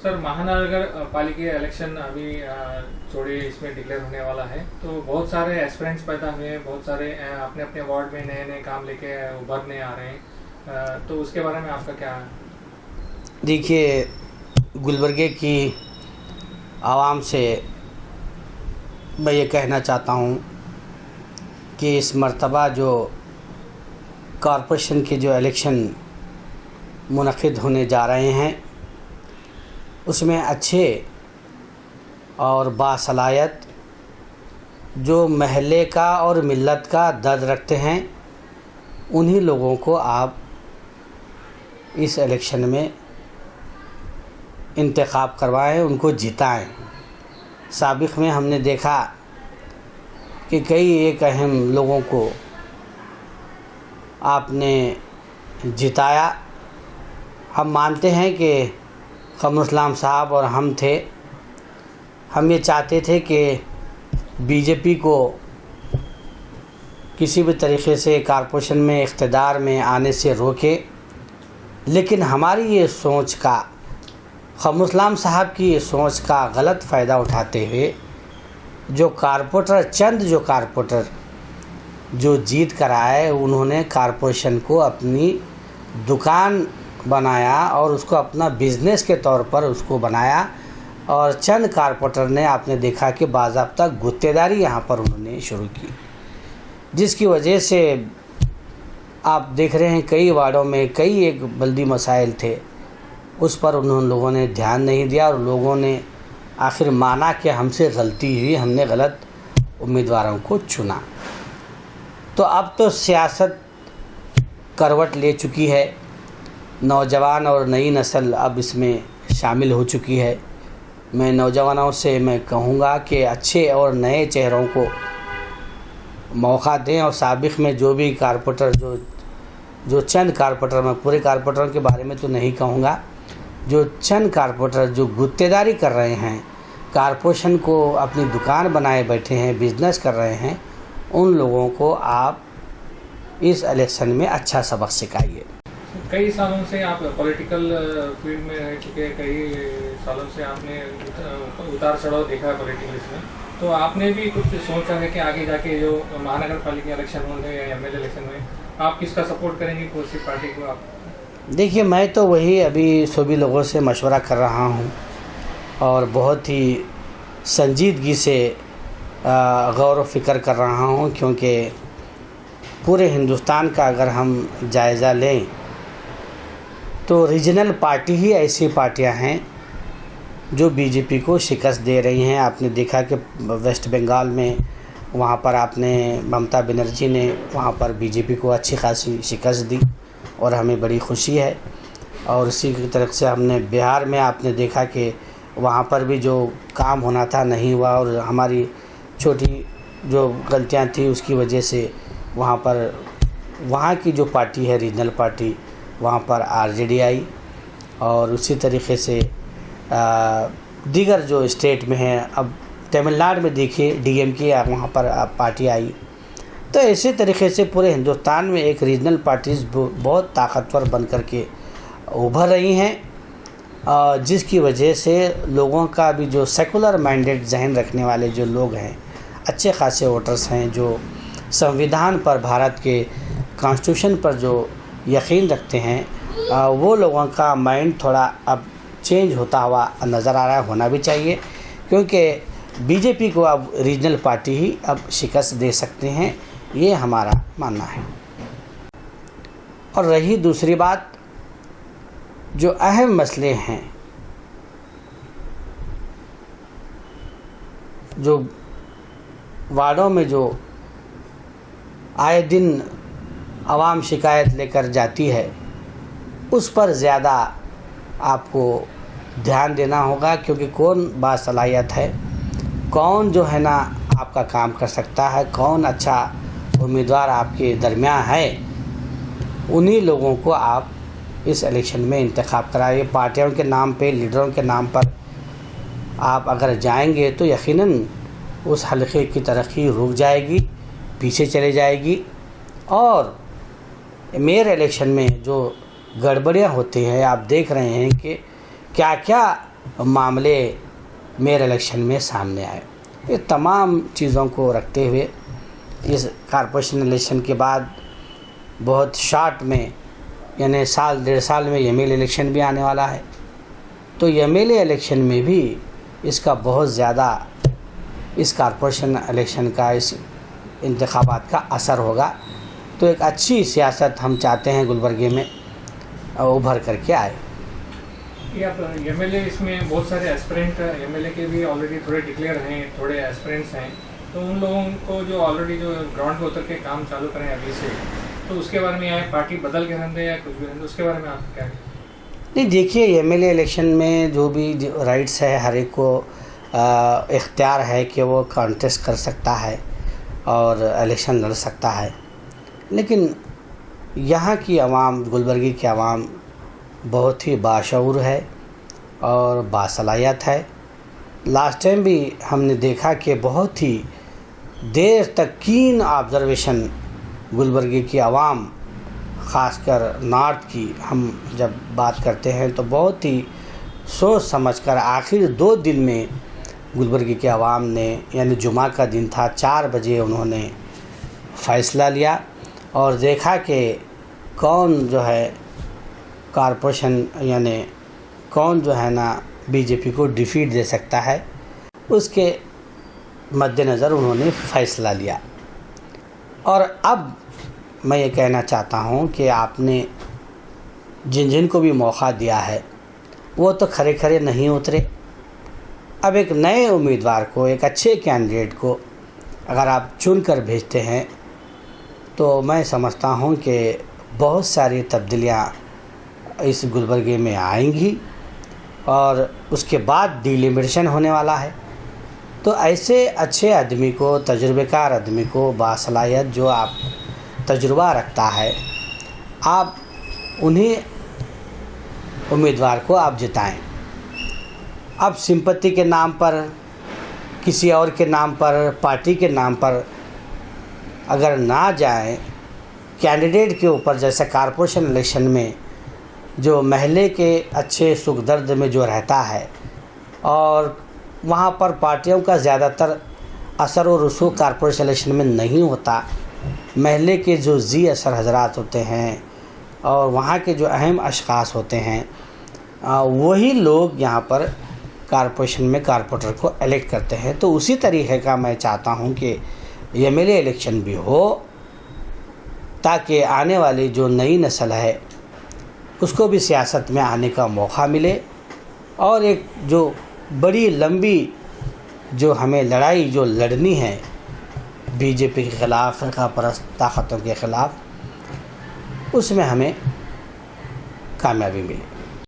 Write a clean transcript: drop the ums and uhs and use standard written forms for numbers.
Sir, महानगर पालिका election अभी थोड़ी इसमें डिक्लेयर होने वाला है, तो बहुत सारे एस्पिरेंट्स पैदा हुए हैं, बहुत सारे अपने अपने वार्ड में नए नए काम लेके उभरने आ रहे हैं, तो उसके बारे में आपका क्या? देखिए, गुलबर्गे की आवाम से मैं ये कहना चाहता हूँ कि इस मर्तबा जो कॉरपोरेशन के जो इलेक्शन मुनक़िद होने जा रहे हैं उसमें अच्छे और बासलाहियत जो महल्ले का और मिल्लत का दर्द रखते हैं उन्हीं लोगों को आप इस इलेक्शन में इंतखाब करवाएं, उनको जिताएं। साबिक़ में हमने देखा कि कई एक अहम लोगों को आपने जिताया। हम मानते हैं कि कमरुल इस्लाम साहब और हम थे, हम ये चाहते थे कि बीजेपी को किसी भी तरीक़े से कॉरपोरेशन में इक़्तिदार में आने से रोके, लेकिन हमारी ये सोच का, कमरुल इस्लाम साहब की ये सोच का गलत फ़ायदा उठाते हुए जो कारपोरेटर जो जीत कर आए, उन्होंने कॉरपोरेशन को अपनी दुकान बनाया और उसको अपना बिज़नेस के तौर पर उसको बनाया। और चंद कारपोरेटर ने आपने देखा कि बाज़ाब्ता गुत्तेदारी यहाँ पर उन्होंने शुरू की, जिसकी वजह से आप देख रहे हैं कई वार्डों में कई एक बल्दी मसाइल थे, उस पर उन लोगों ने ध्यान नहीं दिया और लोगों ने आखिर माना कि हमसे गलती हुई, हमने गलत उम्मीदवारों को चुना। तो अब तो सियासत करवट ले चुकी है, नौजवान और नई नस्ल अब इसमें शामिल हो चुकी है। मैं नौजवानों से मैं कहूँगा कि अच्छे और नए चेहरों को मौका दें और साबिक़ में जो भी कारपोरेटर जो चंद कारपोरेटर, मैं पूरे कारपोरेटरों के बारे में तो नहीं कहूँगा, जो चंद कारपोरेटर जो गुत्तेदारी कर रहे हैं, कारपोरेशन को अपनी दुकान बनाए बैठे हैं, बिज़नेस कर रहे हैं, उन लोगों को आप इस इलेक्शन में अच्छा सबक सिखाइए। कई सालों से आप पॉलिटिकल फील्ड में रह चुके, कई सालों से आपने उतार चढ़ाव देखा है पॉलिटिकल इसमें, तो आपने भी कुछ सोचा है कि आगे जाके जो महानगर पालिका इलेक्शन होंगे या एमएलए इलेक्शन में आप किसका सपोर्ट करेंगे, कौन सी पार्टी को? आप देखिए, मैं तो वही अभी सभी लोगों से मशवरा कर रहा हूँ और बहुत ही संजीदगी से गौर व फ़िक्र कर रहा हूँ, क्योंकि पूरे हिंदुस्तान का अगर हम जायज़ा लें तो रीजनल पार्टी ही ऐसी पार्टियां हैं जो बीजेपी को शिकस्त दे रही हैं। आपने देखा कि वेस्ट बंगाल में वहाँ पर आपने ममता बनर्जी ने वहाँ पर बीजेपी को अच्छी खासी शिकस्त दी और हमें बड़ी खुशी है। और इसी की तरफ से हमने बिहार में आपने देखा कि वहाँ पर भी जो काम होना था नहीं हुआ और हमारी छोटी जो गलतियाँ थी उसकी वजह से वहाँ की जो पार्टी है रीजनल पार्टी, वहाँ पर आरजेडी आई और उसी तरीक़े से दीगर जो स्टेट में हैं, अब तमिलनाडु में देखिए डीएमके वहाँ पर पार्टी आई। तो इसी तरीक़े से पूरे हिंदुस्तान में एक रीजनल पार्टीज़ बहुत ताकतवर बन कर के उभर रही हैं, जिसकी वजह से लोगों का भी जो सेकुलर माइंडेड जहन रखने वाले जो लोग हैं, अच्छे खासे वोटर्स हैं, जो संविधान पर, भारत के कॉन्स्टिट्यूशन पर जो यकीन रखते हैं, वो लोगों का माइंड थोड़ा अब चेंज होता हुआ नज़र आ रहा है, होना भी चाहिए, क्योंकि बीजेपी को अब रीजनल पार्टी ही अब शिकस्त दे सकते हैं, ये हमारा मानना है। और रही दूसरी बात, जो अहम मसले हैं, जो वार्डों में जो आए दिन आवाम शिकायत लेकर जाती है, उस पर ज़्यादा आपको ध्यान देना होगा, क्योंकि कौन बासलाहियत है, कौन जो है ना आपका काम कर सकता है, कौन अच्छा उम्मीदवार आपके दरमियान है, उन्हीं लोगों को आप इस इलेक्शन में इंतखाब कराइए। पार्टियों के नाम पे, लीडरों के नाम पर आप अगर जाएंगे तो यकीनन उस हल्के की तरक्की रुक जाएगी, पीछे चले जाएगी। और मेयर इलेक्शन में जो गड़बड़ियाँ होती हैं, आप देख रहे हैं कि क्या क्या मामले मेयर इलेक्शन में सामने आए। ये तमाम चीज़ों को रखते हुए इस कॉरपोरेशन इलेक्शन के बाद बहुत शॉर्ट में यानी साल 1.5 साल में एमएलए इलेक्शन भी आने वाला है। तो एमएलए इलेक्शन में भी इसका बहुत ज़्यादा इस कॉरपोरेशन इलेक्शन का इस इंतखाबात का असर होगा। तो एक अच्छी सियासत हम चाहते हैं गुलबर्गे में उभर करके आए। ये आप एमएलए इसमें बहुत सारे एस्पिरेंट एमएलए के भी ऑलरेडी थोड़े डिक्लेयर हैं, थोड़े एस्पिरेंट्स हैं, तो उन लोगों को जो ऑलरेडी जो ग्राउंड पे उतर के काम चालू करें अभी से, तो उसके बारे में या पार्टी बदल के रहने या कुछ भी रहने, उसके बारे में आप क्या कहें? नहीं, देखिए एमएलए इलेक्शन में जो भी राइट्स है हर एक को इख्तियार है कि वो कॉन्टेस्ट कर सकता है और इलेक्शन लड़ सकता है। लेकिन यहाँ की आवाम, गुलबर्गी की आवाम बहुत ही बाशऊर है और बासलाहियत है। लास्ट टाइम भी हमने देखा कि बहुत ही देर तक कीन ऑब्ज़र्वेशन गुलबर्गी की आवाम, ख़ासकर नॉर्थ की हम जब बात करते हैं तो बहुत ही सोच समझकर आखिर 2 दिन में गुलबर्गी की आवाम ने, यानी जुमा का दिन था, 4 बजे उन्होंने फ़ैसला लिया और देखा कि कौन जो है कॉरपोरेशन यानी कौन जो है ना बीजेपी को डिफीट दे सकता है। उसके मद्देनज़र उन्होंने फ़ैसला लिया। और अब मैं ये कहना चाहता हूँ कि आपने जिन जिन को भी मौका दिया है वो तो खरे खरे नहीं उतरे। अब एक नए उम्मीदवार को, एक अच्छे कैंडिडेट को अगर आप चुन कर भेजते हैं तो मैं समझता हूँ कि बहुत सारी तब्दीलियाँ इस गुलबर्गे में आएंगी और उसके बाद डिलिमिटेशन होने वाला है। तो ऐसे अच्छे आदमी को, तजुर्बेकार आदमी को, बासलाहियत जो आप तजुर्बा रखता है, आप उन्हीं उम्मीदवार को आप जिताएं। अब सिंपत्ति के नाम पर, किसी और के नाम पर, पार्टी के नाम पर अगर ना जाएं, कैंडिडेट के ऊपर, जैसे कॉरपोरेशन इलेक्शन में जो महल्ले के अच्छे सुख दर्द में जो रहता है और वहाँ पर पार्टियों का ज़्यादातर असर और रसूख कॉरपोरेशन इलेक्शन में नहीं होता। महल्ले के जो जी असर हजरात होते हैं और वहाँ के जो अहम अशख़ास होते हैं वही लोग यहाँ पर कॉरपोरेशन में कॉरपोरेटर को इलेक्ट करते हैं। तो उसी तरीके का मैं चाहता हूँ कि एमएलए इलेक्शन भी हो ताकि आने वाली जो नई नस्ल है उसको भी सियासत में आने का मौका मिले और एक जो बड़ी लंबी जो हमें लड़ाई जो लड़नी है बीजेपी के ख़िलाफ़, फ़िरक़ा परस्त ताकतों के ख़िलाफ़, उसमें हमें कामयाबी मिले।